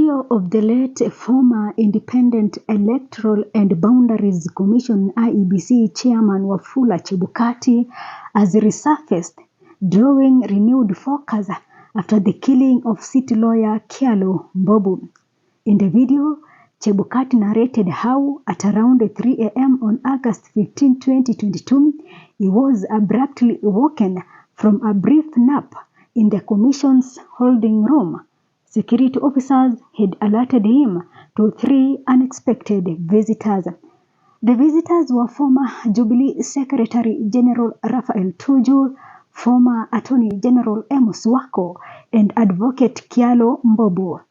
video of the late former Independent Electoral and Boundaries Commission IEBC Chairman Wafula Chebukati has resurfaced, drawing renewed focus after the killing of city lawyer Kyalo Mbobu. In the video, Chebukati narrated how at around 3 a.m. on August 15, 2022, he was abruptly woken from a brief nap in the commission's holding room. Security officers had alerted him to 3 unexpected visitors. The visitors were former Jubilee Secretary General Raphael Tuju, former Attorney General Mbobu'S, and Advocate Kyalo Mbobu.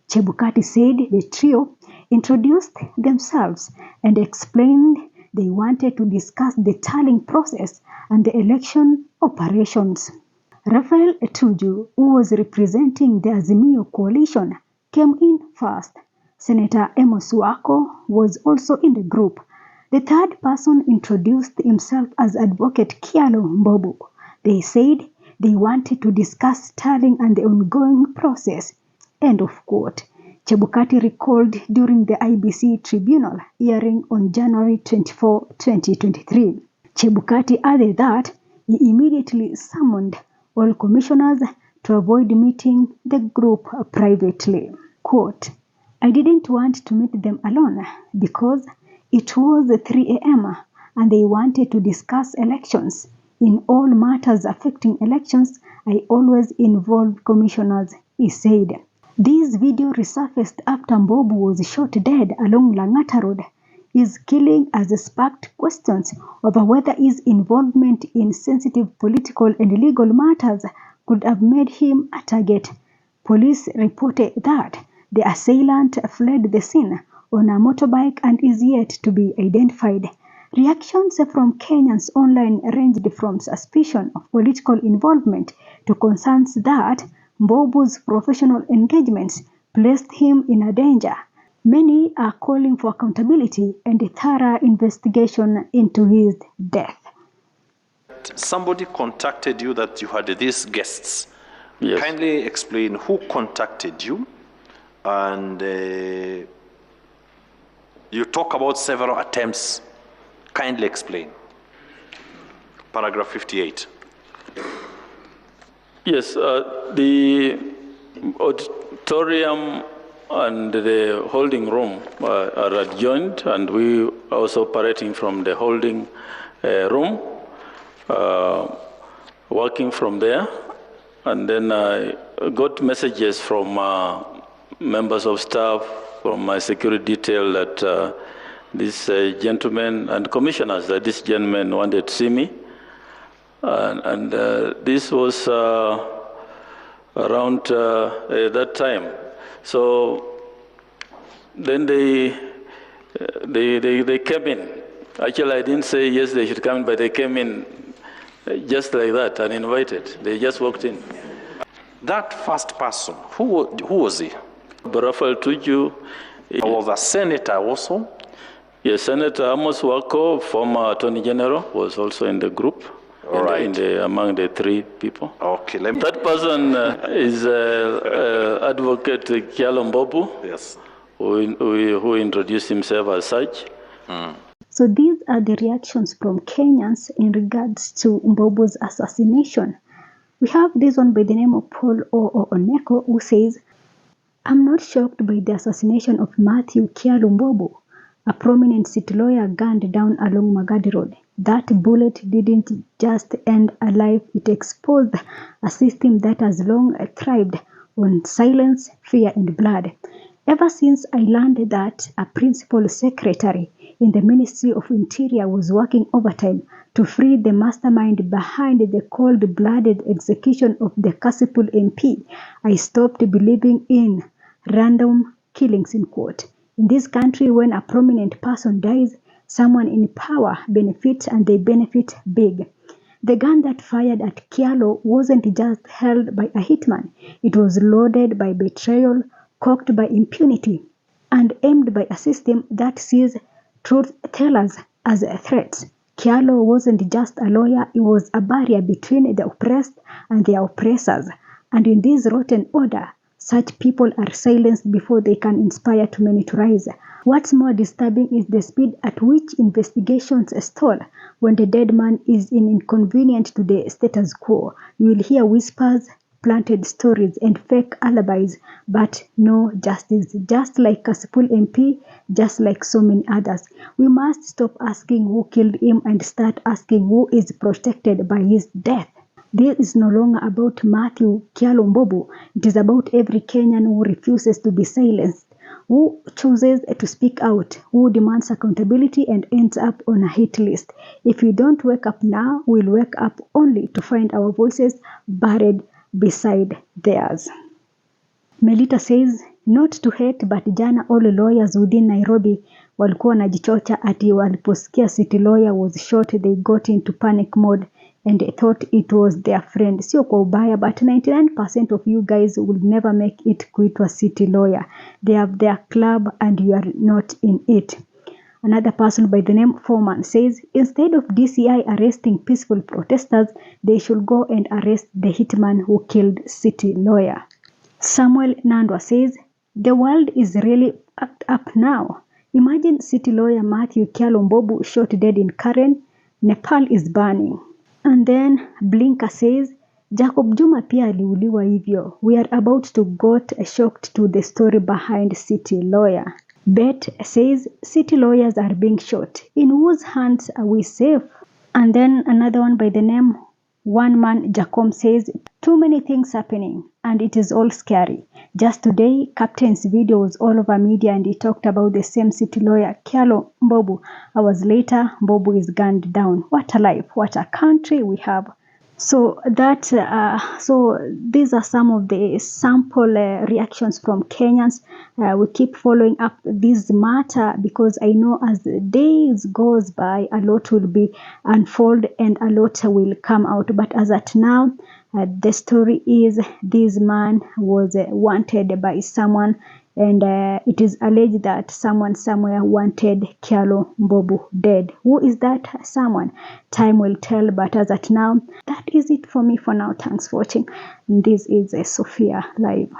Chebukati said the trio introduced themselves and explained they wanted to discuss the tallying process and the election operations. Raphael Tuju, who was representing the Azimio coalition, came in first. Senator Mbobu'S was also in the group. The third person introduced himself as Advocate Kyalo Mbobu. They said they wanted to discuss tallying and the ongoing process. End of quote. Chebukati recalled during the IEBC tribunal hearing on January 24, 2023. Chebukati added that he immediately summoned all commissioners to avoid meeting the group privately. Quote, I didn't want to meet them alone because it was 3 a.m. and they wanted to discuss elections. In all matters affecting elections, I always involve commissioners, he said. This video resurfaced after Mbobu was shot dead along Langata Road. His killing has sparked questions over whether his involvement in sensitive political and legal matters could have made him a target. Police reported that the assailant fled the scene on a motorbike and is yet to be identified. Reactions from Kenyans online ranged from suspicion of political involvement to concerns that Mbobu's professional engagements placed him in a danger. Many are calling for accountability and a thorough investigation into his death. Somebody contacted you that you had these guests. Yes. Kindly explain who contacted you, and you talk about several attempts. Kindly explain. Paragraph 58. Yes, the auditorium and the holding room are adjoined, and we are also operating from the holding room, working from there. And then I got messages from members of staff, from my security detail, that this gentleman and commissioners, that this gentleman wanted to see me. And this was around that time. So then they came in. Actually, I didn't say yes they should come, but they came in just like that, uninvited. They just walked in. That first person, who was he? Raphael Tuju. Was a senator also? Yes, Senator Amos Wako, former Attorney General, was also in the group. Right. Among the 3 people. Okay. That person is Advocate Kyalo Mbobu, Yes. who introduced himself as such. So these are the reactions from Kenyans in regards to Mbobu's assassination. We have this one by the name of Paul Oneko, who says, I'm not shocked by the assassination of Matthew Kyalo Mbobu, a prominent city lawyer gunned down along Magadi Road. That bullet didn't just end a life, it exposed a system that has long thrived on silence, fear, and blood. Ever since I learned that a principal secretary in the Ministry of Interior was working overtime to free the mastermind behind the cold-blooded execution of the Kasipul MP, I stopped believing in random killings, in quote. In this country, when a prominent person dies, someone in power benefits, and they benefit big. The gun that fired at Kyalo wasn't just held by a hitman. It was loaded by betrayal, cocked by impunity, and aimed by a system that sees truth tellers as threats. Kyalo wasn't just a lawyer, he was a barrier between the oppressed and their oppressors. And in this rotten order, such people are silenced before they can inspire too many to rise. What's more disturbing is the speed at which investigations stall. When the dead man is inconvenient to the status quo, you will hear whispers, planted stories, and fake alibis, but no justice. Just like Kasipul MP, just like so many others. We must stop asking who killed him and start asking who is protected by his death. This is no longer about Matthew Kyalo Mbobu. It is about every Kenyan who refuses to be silenced, who chooses to speak out, who demands accountability and ends up on a hit list. If we don't wake up now, we'll wake up only to find our voices buried beside theirs. Melita says, not to hate, but jana all lawyers within Nairobi walikuwa wanajichocha ati waliposikia city lawyer was shot, they got into panic mode and they thought it was their friend. Sio kwa ubaya, but 99% of you guys will never make it kuitwa city lawyer. They have their club and you are not in it. Another person by the name Foreman says, instead of DCI arresting peaceful protesters, they should go and arrest the hitman who killed city lawyer. Samuel Nandwa says, the world is really fucked up now. Imagine city lawyer Matthew Kyalo Mbobu shot dead in Karen. Nepal is burning. And then Blinker says, Jacob Juma pia aliuliwa hivyo. We are about to got shocked to the story behind city lawyer. Bet says, city lawyers are being shot. In whose hands are we safe? And then another one by the name One Man Jacom says, too many things happening and it is all scary. Just today, Captain's video was all over media and he talked about the same city lawyer, Kyalo Mbobu. Hours later, Mbobu is gunned down. What a life, what a country we have. So these are some of the sample reactions from Kenyans. We keep following up this matter because I know as the days goes by, a lot will be unfold and a lot will come out. But as at now, the story is this man was wanted by someone, and it is alleged that someone somewhere wanted Kyalo Mbobu dead. Who is that someone? Time will tell, but as at now, that is it for me for now. Thanks for watching. This is Sophia Live.